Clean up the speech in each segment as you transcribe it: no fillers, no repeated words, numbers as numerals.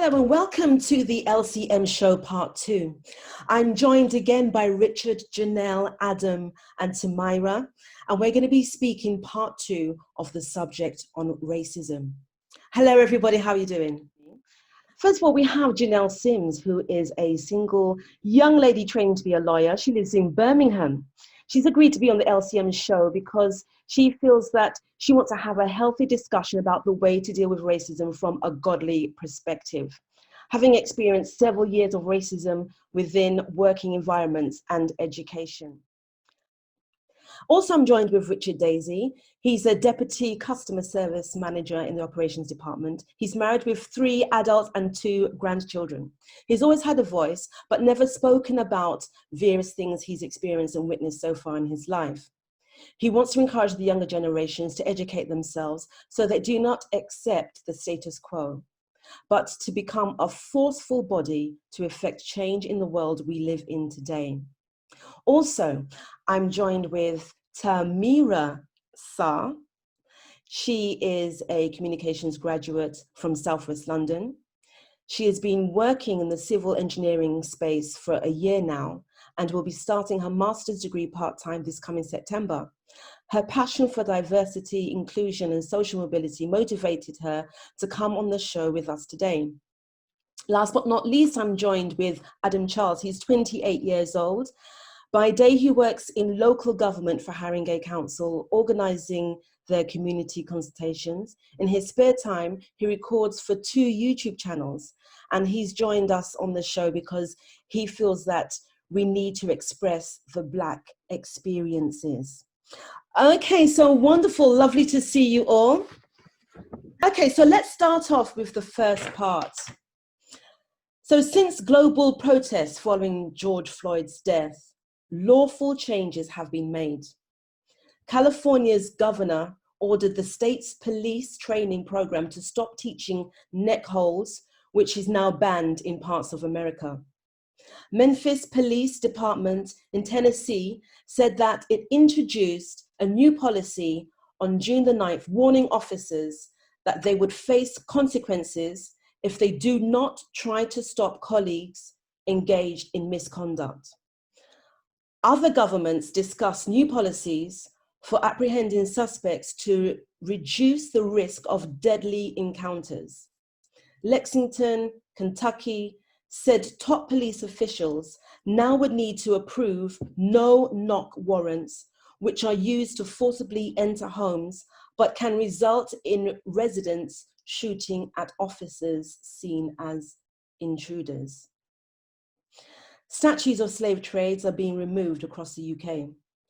Hello and welcome to the LCM show part 2. I'm joined again by Richard, Janelle, Adam and Tamirah, and we're going to be speaking part 2 of the subject on racism. Hello everybody, how are you doing? First of all, we have Ganel Simms, who is a single young lady training to be a lawyer. She lives in Birmingham. She's agreed to be on the LCM show because she feels that she wants to have a healthy discussion about the way to deal with racism from a godly perspective, having experienced several years of racism within working environments and education. Also, I'm joined with Richard Dailsey. He's a Deputy Customer Service Manager in the Operations Department. He's married with 3 adults and 2 grandchildren. He's always had a voice, but never spoken about various things he's experienced and witnessed so far in his life. He wants to encourage the younger generations to educate themselves so they do not accept the status quo, but to become a forceful body to effect change in the world we live in today. Also, I'm joined with Tamirah Saah. She is a communications graduate from Southwest London. She has been working in the civil engineering space for a year now and will be starting her master's degree part-time this coming September. Her passion for diversity, inclusion, and social mobility motivated her to come on the show with us today. Last but not least, I'm joined with Adam Charles. He's 28 years old. By day, he works in local government for Haringey Council, organising their community consultations. In his spare time, he records for 2 YouTube channels, and he's joined us on the show because he feels that we need to express the Black experiences. Okay, so wonderful, lovely to see you all. Okay, so let's start off with the first part. So since global protests following George Floyd's death, lawful changes have been made. California's governor ordered the state's police training program to stop teaching neck holds, which is now banned in parts of America. Memphis Police Department in Tennessee said that it introduced a new policy on June the 9th, warning officers that they would face consequences if they do not try to stop colleagues engaged in misconduct. Other governments discuss new policies for apprehending suspects to reduce the risk of deadly encounters. Lexington, Kentucky, said top police officials now would need to approve no-knock warrants, which are used to forcibly enter homes, but can result in residents shooting at officers seen as intruders. Statues of slave trades are being removed across the UK.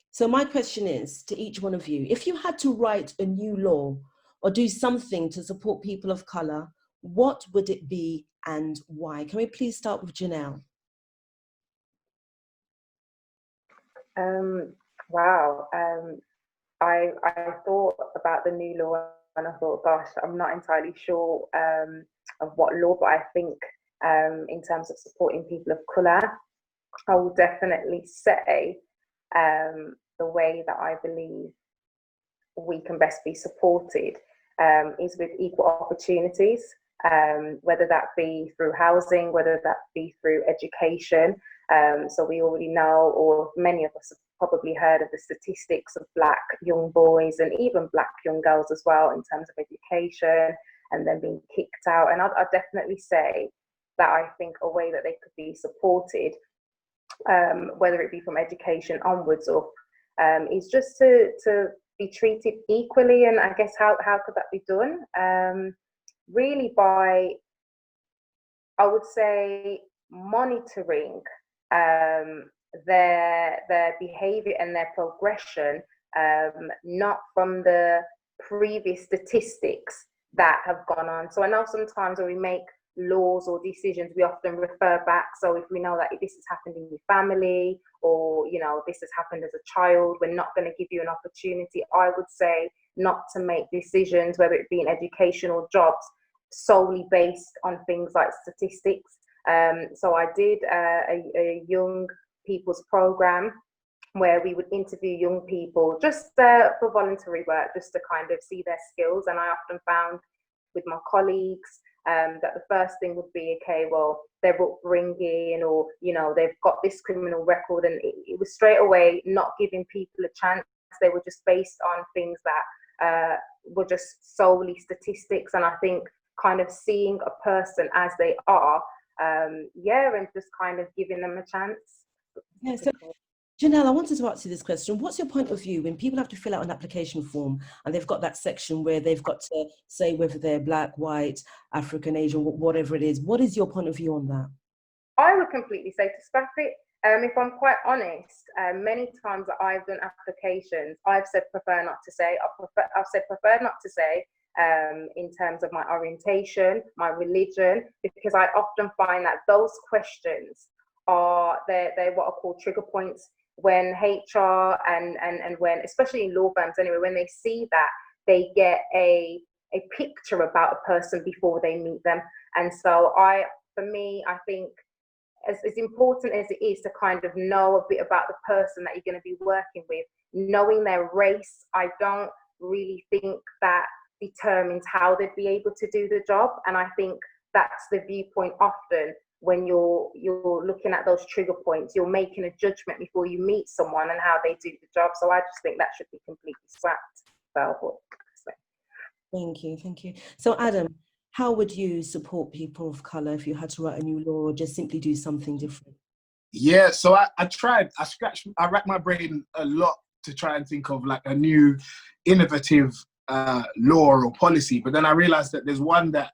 So my question is to each one of you, if you had to write a new law or do something to support people of colour, what would it be and why? Can we please start with Janelle? Wow. I thought about the new law and I thought, gosh, I'm not entirely sure of what law, but I think in terms of supporting people of colour, I will definitely say the way that I believe we can best be supported is with equal opportunities, whether that be through housing, whether that be through education. So we already know, or many of us have probably heard of the statistics of Black young boys and even Black young girls as well in terms of education and then being kicked out. And I'd definitely say that I think a way that they could be supported, whether it be from education onwards up, is just to be treated equally. And I guess how could that be done? Really by, I would say, monitoring their behavior and their progression, not from the previous statistics that have gone on. So I know sometimes when we make laws or decisions, we often refer back. So if we know that this has happened in your family, or this has happened as a child, we're not going to give you an opportunity, I would say, not to make decisions, whether it be in education or jobs, solely based on things like statistics. So I did a young people's program where we would interview young people just for voluntary work, just to kind of see their skills. And I often found with my colleagues that the first thing would be, okay, well, their upbringing, or, you know, they've got this criminal record, and it was straight away not giving people a chance. They were just based on things that were just solely statistics. And I think kind of seeing a person as they are, and just kind of giving them a chance. Yeah, so Janelle, I wanted to ask you this question. What's your point of view when people have to fill out an application form and they've got that section where they've got to say whether they're black, white, African, Asian, whatever it is? What is your point of view on that? I would completely say to scrap it. If I'm quite honest, many times that I've done applications, I've said prefer not to say. I've said prefer not to say in terms of my orientation, my religion, because I often find that those questions are they're what are called trigger points when HR and when, especially in law firms anyway, when they see that, they get a picture about a person before they meet them. And so for me, I think as important as it is to kind of know a bit about the person that you're going to be working with, knowing their race, I don't really think that determines how they'd be able to do the job. And I think that's the viewpoint often when you're looking at those trigger points. You're making a judgment before you meet someone and how they do the job. So I just think that should be completely scrapped. Thank you. So Adam, how would you support people of color if you had to write a new law or just simply do something different? Yeah, so I racked my brain a lot to try and think of like a new innovative law or policy, but then I realized that there's one that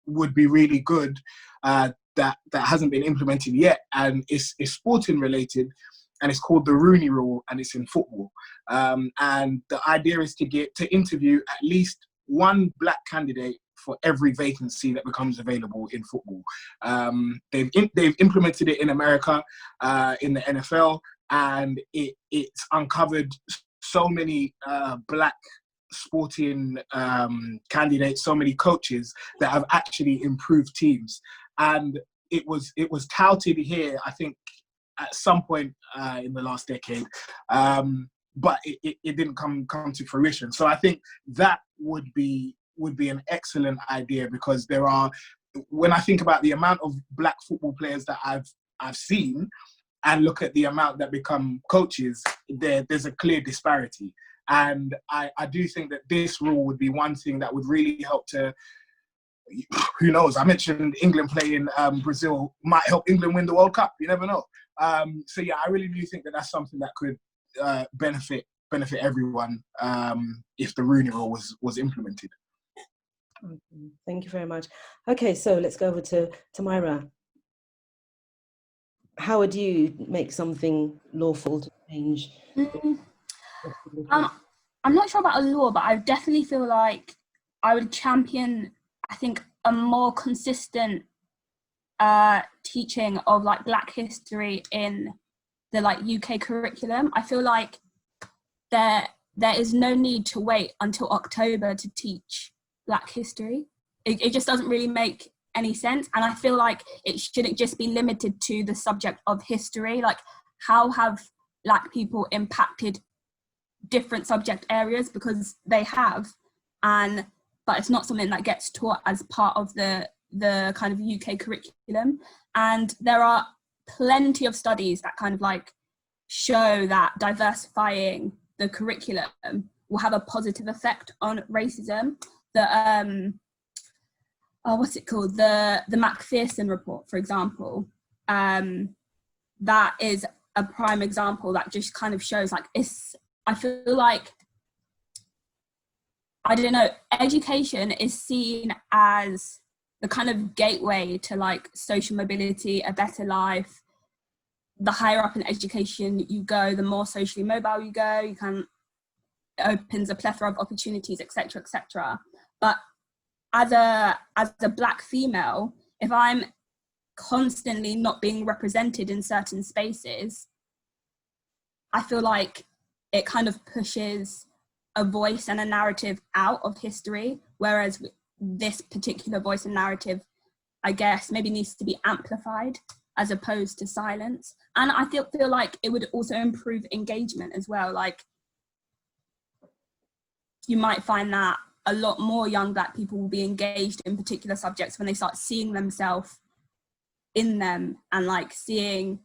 would be really good that hasn't been implemented yet, and it's sporting related, and it's called the Rooney Rule, and it's in football. And the idea is to interview at least one black candidate for every vacancy that becomes available in football. They've implemented it in America, in the NFL, and it's uncovered so many black sporting candidates, so many coaches that have actually improved teams. And it was touted here, I think, at some point in the last decade, but it didn't come to fruition. So I think that would be an excellent idea, because when I think about the amount of black football players that I've seen and look at the amount that become coaches, there's a clear disparity. And I do think that this rule would be one thing that would really help to, who knows, I mentioned England playing Brazil, might help England win the World Cup. You never know. So yeah, I really do think that that's something that could benefit everyone if the Rooney Rule was implemented. Thank you very much. Okay, so let's go over to Tamirah. How would you make something lawful to change? I'm not sure about a law, but I definitely feel like I would champion, I think, a more consistent teaching of like Black history in the like UK curriculum. I feel like there is no need to wait until October to teach Black history. It just doesn't really make any sense. And I feel like it shouldn't just be limited to the subject of history. Like, how have Black people impacted different subject areas? Because they have, but it's not something that gets taught as part of the kind of UK curriculum. And there are plenty of studies that kind of like show that diversifying the curriculum will have a positive effect on racism. What's it called? The Macpherson report, for example, that is a prime example that just kind of shows like I feel like, I don't know, education is seen as the kind of gateway to like social mobility, a better life. The higher up in education you go, the more socially mobile you go. It opens a plethora of opportunities, etc., etc. But as a Black female, if I'm constantly not being represented in certain spaces, I feel like it kind of pushes a voice and a narrative out of history, whereas this particular voice and narrative, I guess, maybe needs to be amplified as opposed to silence. And I feel like it would also improve engagement as well. Like, you might find that a lot more young Black people will be engaged in particular subjects when they start seeing themselves in them, and like seeing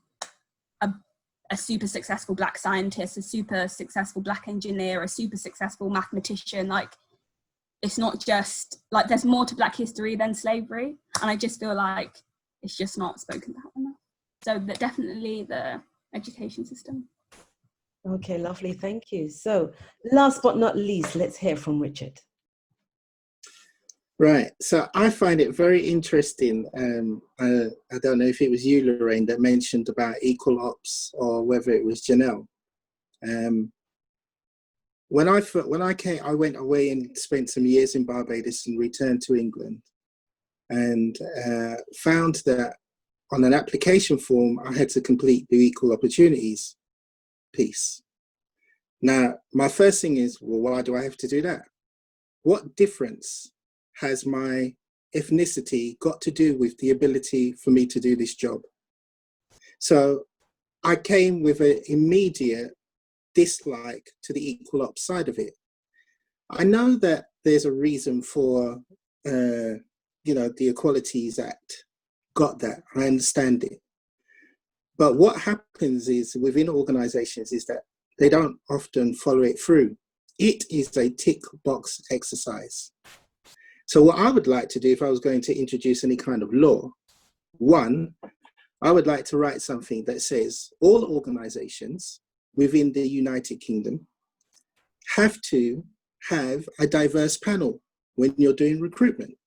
a super successful Black scientist, a super successful Black engineer, a super successful mathematician. Like, it's not just like, there's more to Black history than slavery, and I just feel like it's just not spoken about enough. So definitely the education system. Okay, lovely, thank you. So last but not least, let's hear from Richard. Right, so I find it very interesting. I don't know if it was you, Lorraine, that mentioned about equal ops, or whether it was Janelle. When I came, I went away and spent some years in Barbados and returned to England, and found that on an application form, I had to complete the equal opportunities piece. Now, my first thing is, well, why do I have to do that? What difference has my ethnicity got to do with the ability for me to do this job? So I came with an immediate dislike to the equal ops side of it. I know that there's a reason for, the Equalities Act got that. I understand it. But what happens is within organizations is that they don't often follow it through. It is a tick box exercise. So what I would like to do if I was going to introduce any kind of law, one, I would like to write something that says all organizations within the United Kingdom have to have a diverse panel when you're doing recruitment.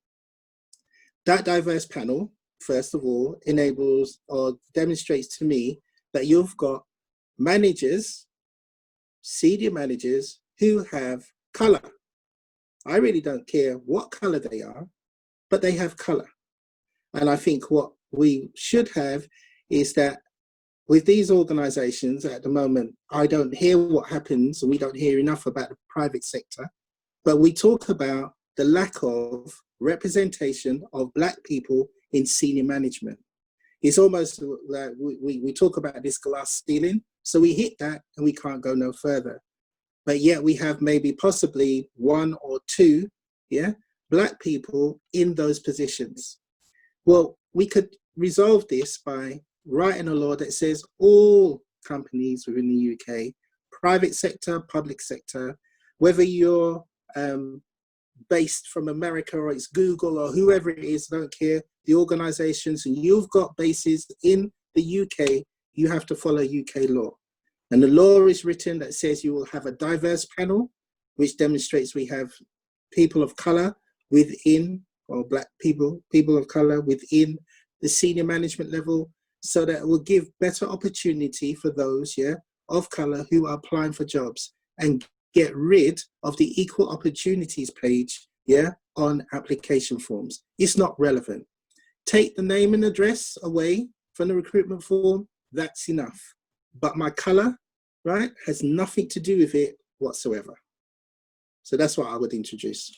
That diverse panel, first of all, enables or demonstrates to me that you've got managers, senior managers who have color. I really don't care what color they are, but they have color. And I think what we should have is that with these organizations at the moment, I don't hear what happens, and we don't hear enough about the private sector, but we talk about the lack of representation of Black people in senior management. It's almost like we talk about this glass ceiling, so we hit that and we can't go no further. But yet we have maybe possibly one or two, Black people in those positions. Well, we could resolve this by writing a law that says all companies within the UK, private sector, public sector, whether you're based from America or it's Google or whoever it is, don't care, the organizations, and you've got bases in the UK, you have to follow UK law. And the law is written that says you will have a diverse panel, which demonstrates we have people of color within, or Black people, people of color within the senior management level, so that it will give better opportunity for those, of color who are applying for jobs, and get rid of the equal opportunities page, on application forms. It's not relevant. Take the name and address away from the recruitment form, that's enough. But my color, right, has nothing to do with it whatsoever. So that's what I would introduce.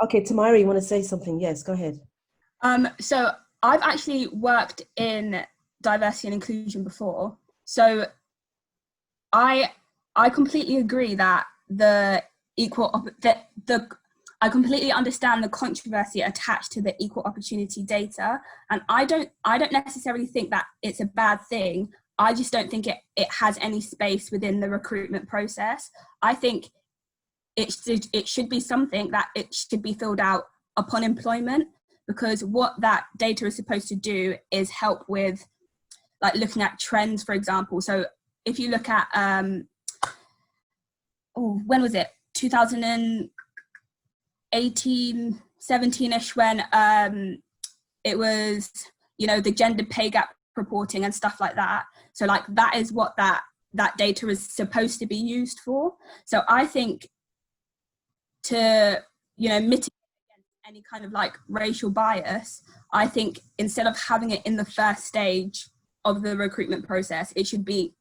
Okay, Tamirah, you want to say something? Yes, go ahead. So I've actually worked in diversity and inclusion before. So I completely agree that I completely understand the controversy attached to the equal opportunity data, and I don't necessarily think that it's a bad thing. I just don't think it has any space within the recruitment process. I think it should be something that it should be filled out upon employment, because what that data is supposed to do is help with like looking at trends, for example. So if you look at when was it? 2018, 17-ish, when it was, the gender pay gap reporting and stuff like that. So like that is what that data is supposed to be used for. So I think to, mitigate against any kind of like racial bias, I think instead of having it in the first stage of the recruitment process, it should be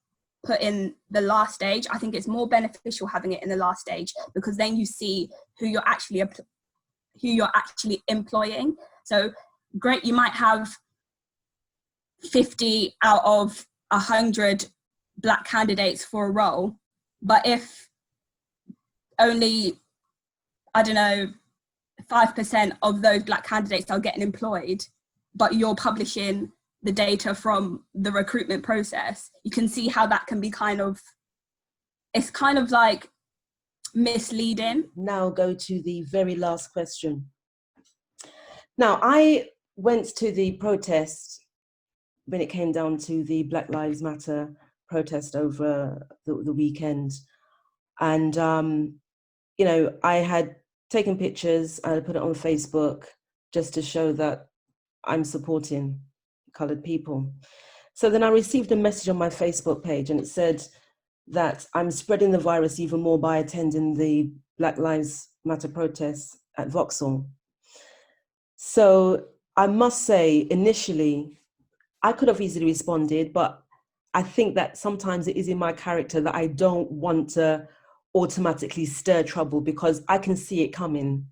put in the last stage. I think it's more beneficial having it in the last stage, because then you see who you're actually employing. So great, you might have 50 out of 100 Black candidates for a role, but if only I don't know, 5% of those Black candidates are getting employed, but you're publishing the data from the recruitment process, you can see how that can be it's kind of like misleading. Now go to the very last question. Now, I went to the protest when it came down to the Black Lives Matter protest over the weekend. And, you know, I had taken pictures, I put it on Facebook just to show that I'm supporting coloured people. So then I received a message on my Facebook page, and it said that I'm spreading the virus even more by attending the Black Lives Matter protests at Vauxhall. So I must say, initially, I could have easily responded, but I think that sometimes it is in my character that I don't want to automatically stir trouble because I can see it coming.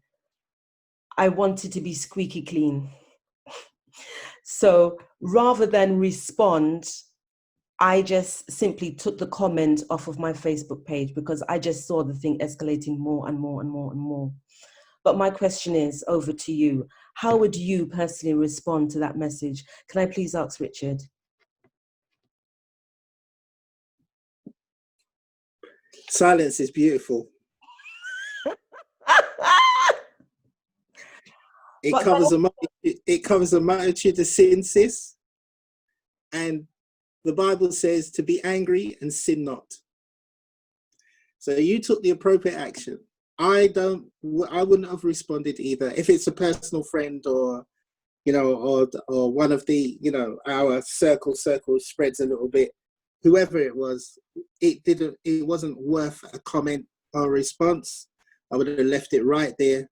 I wanted to be squeaky clean. So rather than respond, I just simply took the comment off of my Facebook page because I just saw the thing escalating more and more and more and more. But my question is over to you. How would you personally respond to that message? Can I please ask Richard? Silence is beautiful. It covers a multitude of sins, sis. And the Bible says to be angry and sin not. So you took the appropriate action. I wouldn't have responded either. If it's a personal friend or, you know, or one of the, you know, our circle spreads a little bit, whoever it was, it wasn't worth a comment or a response. I would have left it right there.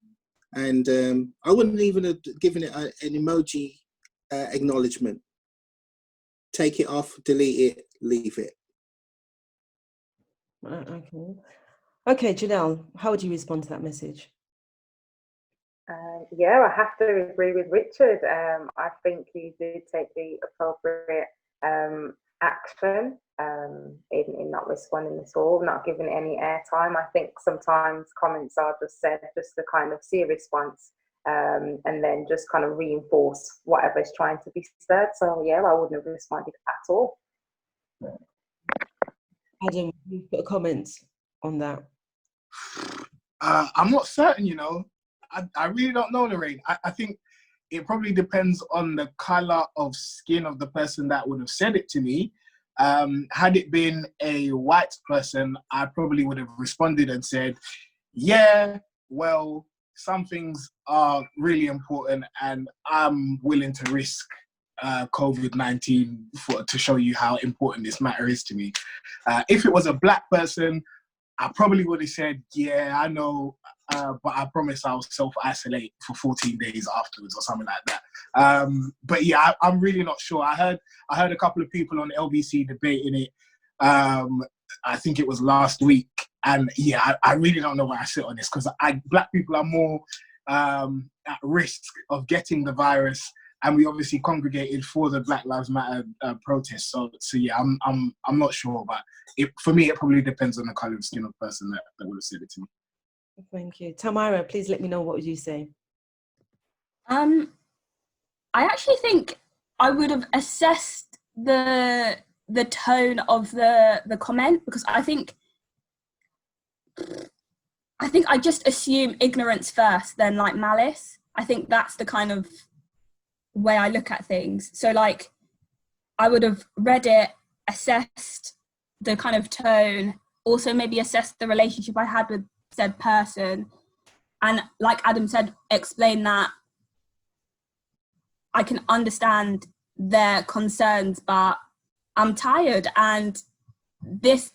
And I wouldn't even have given it an emoji acknowledgement. Take it off, delete it, leave it. Okay, Janelle, how would you respond to that message? Yeah, I have to agree with Richard. I think you did take the appropriate action in not responding at all, not giving it any airtime. I think sometimes comments are just said just to kind of see a response and then just kind of reinforce whatever is trying to be said. So yeah, I wouldn't have responded at all. Adam, you've got a comment on that? I'm not certain, you know. I really don't know, Lorraine. I think it probably depends on the colour of skin of the person that would have said it to me. Had it been a white person, I probably would have responded and said, yeah, well, some things are really important and I'm willing to risk COVID-19 to show you how important this matter is to me. If it was a black person, I probably would have said, yeah, I know, but I promise I'll self-isolate for 14 days afterwards or something like that. But yeah, I'm really not sure. I heard a couple of people on LBC debating it. I think it was last week. And yeah, I really don't know where I sit on this because black people are more at risk of getting the virus. And we obviously congregated for the Black Lives Matter protest. So yeah, I'm not sure, but for me, it probably depends on the colour of skin of the person that would have said it to me. Thank you. Tamirah, please let me know, what would you say? I actually think I would have assessed the tone of the comment because I think I just assume ignorance first, then like malice. I think that's the kind of way I look at things. So like I would have read it, assessed the kind of tone, also maybe assessed the relationship I had with said person, and like Adam said, explain that I can understand their concerns, but I'm tired. And this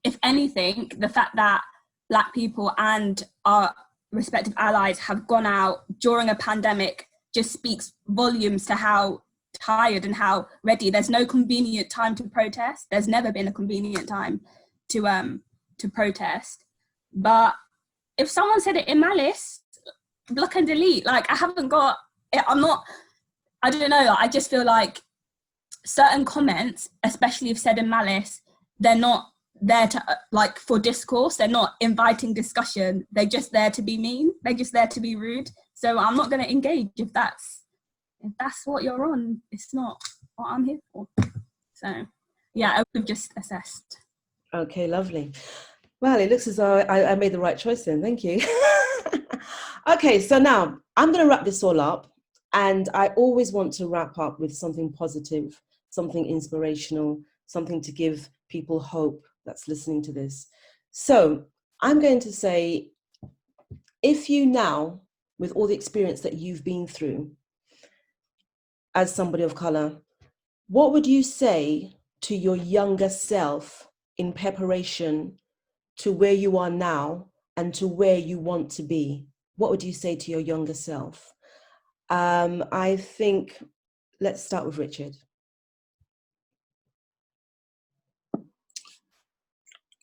if anything, the fact that black people and our respective allies have gone out during a pandemic just speaks volumes to how tired and how ready. There's no convenient time to protest. There's never been a convenient time to protest. But if someone said it in malice, block and delete. Like I don't know. I just feel like certain comments, especially if said in malice, they're not there to like for discourse. They're not inviting discussion. They're just there to be mean. They're just there to be rude. So I'm not going to engage if that's what you're on. It's not what I'm here for. So yeah, I would have just assessed. Okay, lovely. Well, it looks as though I made the right choice then. Thank you. Okay, so now I'm going to wrap this all up. And I always want to wrap up with something positive, something inspirational, something to give people hope that's listening to this. So I'm going to say, if you now, with all the experience that you've been through as somebody of color, what would you say to your younger self in preparation to where you are now and to where you want to be? What would you say to your younger self? I think, let's start with Richard.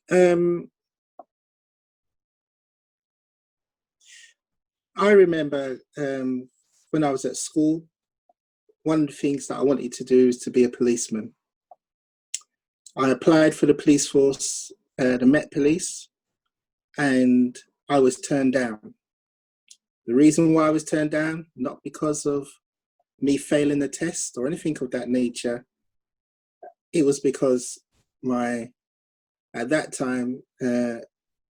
I remember when I was at school, one of the things that I wanted to do is to be a policeman. I applied for the police force, the Met Police, and I was turned down. The reason why I was turned down, not because of me failing the test or anything of that nature. It was because at that time,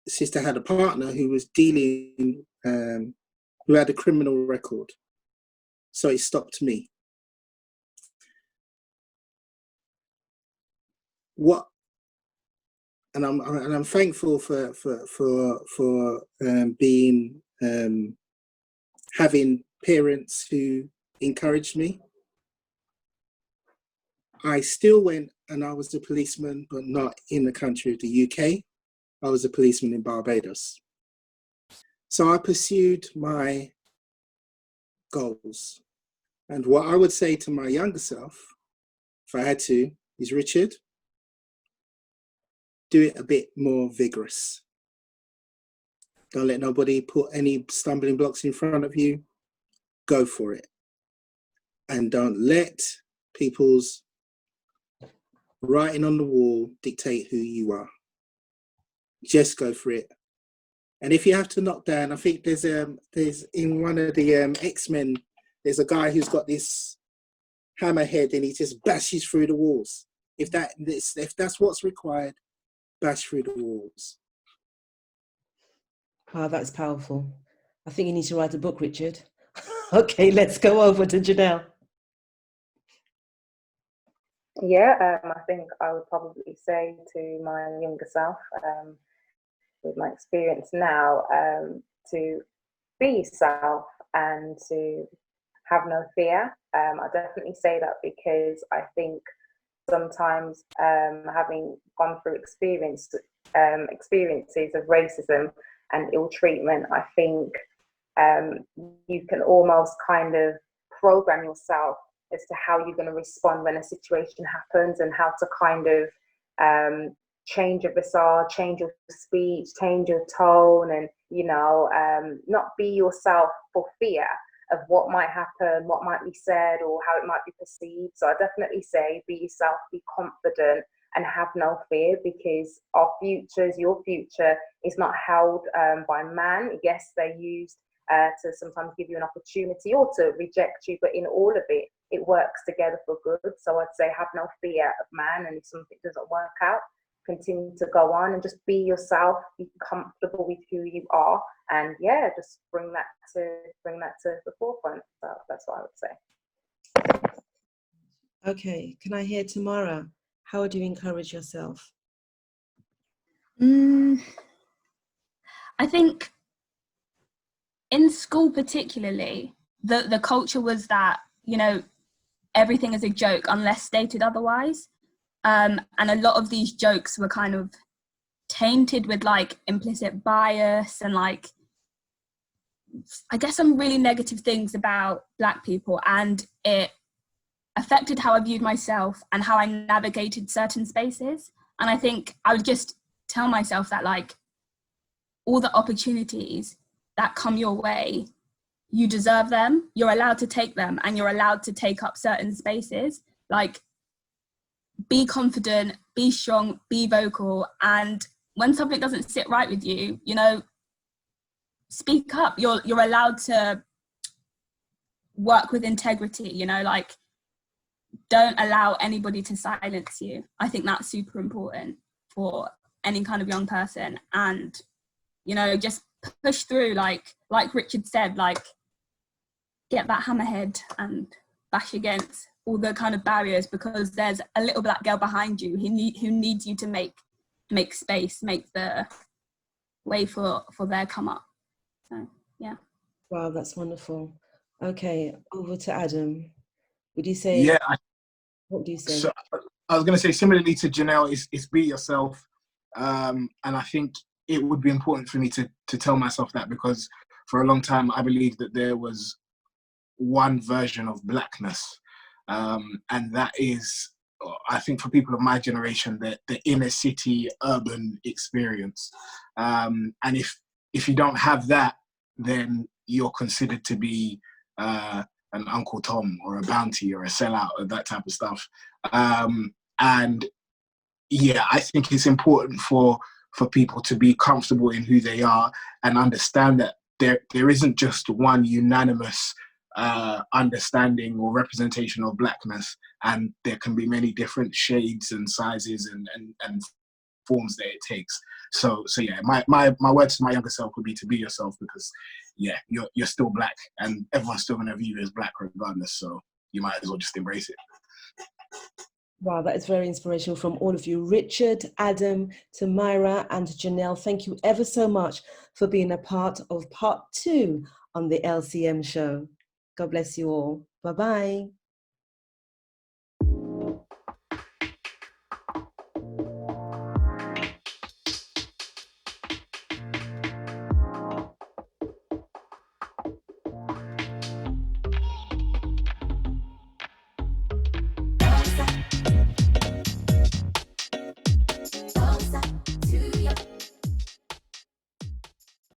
sister had a partner who was dealing, who had a criminal record. So it stopped me. And I'm thankful for being, having parents who encouraged me. I still went and I was a policeman, but not in the country of the UK. I was a policeman in Barbados. So I pursued my goals. And what I would say to my younger self, if I had to, is Richard, do it a bit more vigorous. Don't let nobody put any stumbling blocks in front of you. Go for it. And don't let people's writing on the wall dictate who you are. Just go for it. And if you have to knock down, I think there's in one of the X-Men, there's a guy who's got this hammerhead and he just bashes through the walls. If that's what's required, bash through the walls. Wow, that's powerful. I think you need to write a book, Richard. Okay, let's go over to Janelle. Yeah, I think I would probably say to my younger self, with my experience now, to be yourself and to have no fear. I definitely say that because I think sometimes having gone through experiences of racism and ill treatment, I think you can almost kind of program yourself as to how you're going to respond when a situation happens and how to kind of change your visage, change your speech, change your tone, and not be yourself for fear of what might happen, what might be said, or how it might be perceived. So I definitely say be yourself, be confident, and have no fear, because your future is not held by man. Yes, they're used to sometimes give you an opportunity or to reject you, but in all of it, it works together for good. So I'd say have no fear of man, and if something doesn't work out, continue to go on and just be yourself, be comfortable with who you are, and just bring that to the forefront. So that's what I would say. Okay, can I hear Tamirah? How would you encourage yourself? I think in school particularly, the culture was that, everything is a joke unless stated otherwise. And a lot of these jokes were kind of tainted with like implicit bias and like, I guess, some really negative things about Black people, and it affected how I viewed myself and how I navigated certain spaces. And I think I would just tell myself that like all the opportunities that come your way, you deserve them, you're allowed to take them, and you're allowed to take up certain spaces. Like, be confident, be strong, be vocal, and when something doesn't sit right with you, you know, speak up. You're allowed to work with integrity, you know, like, don't allow anybody to silence you. I think that's super important for any kind of young person. And, you know, just push through, like Richard said, like, get that hammerhead and bash against all the kind of barriers, because there's a little black girl behind you who needs you to make space, make the way for their come up. So, yeah. Wow, that's wonderful. Okay, over to Adam. Would you say? Yeah. What do you say? So I was going to say, similarly to Janelle, is be yourself. And I think it would be important for me to tell myself that, because for a long time I believed that there was one version of blackness. And that is, I think, for people of my generation, the inner city urban experience. And if you don't have that, then you're considered to be an Uncle Tom or a bounty or a sellout or that type of stuff. And yeah, I think it's important for people to be comfortable in who they are and understand that there isn't just one unanimous understanding or representation of blackness, and there can be many different shades and sizes and forms that it takes. So yeah, my words to my younger self would be to be yourself, because yeah, you're still black and everyone's still gonna view you as black regardless, so you might as well just embrace it. Wow, that is very inspirational from all of you. Richard, Adam, Tamirah, and Janelle, thank you ever so much for being a part of part 2 on the LCM show. God bless you all. Bye-bye.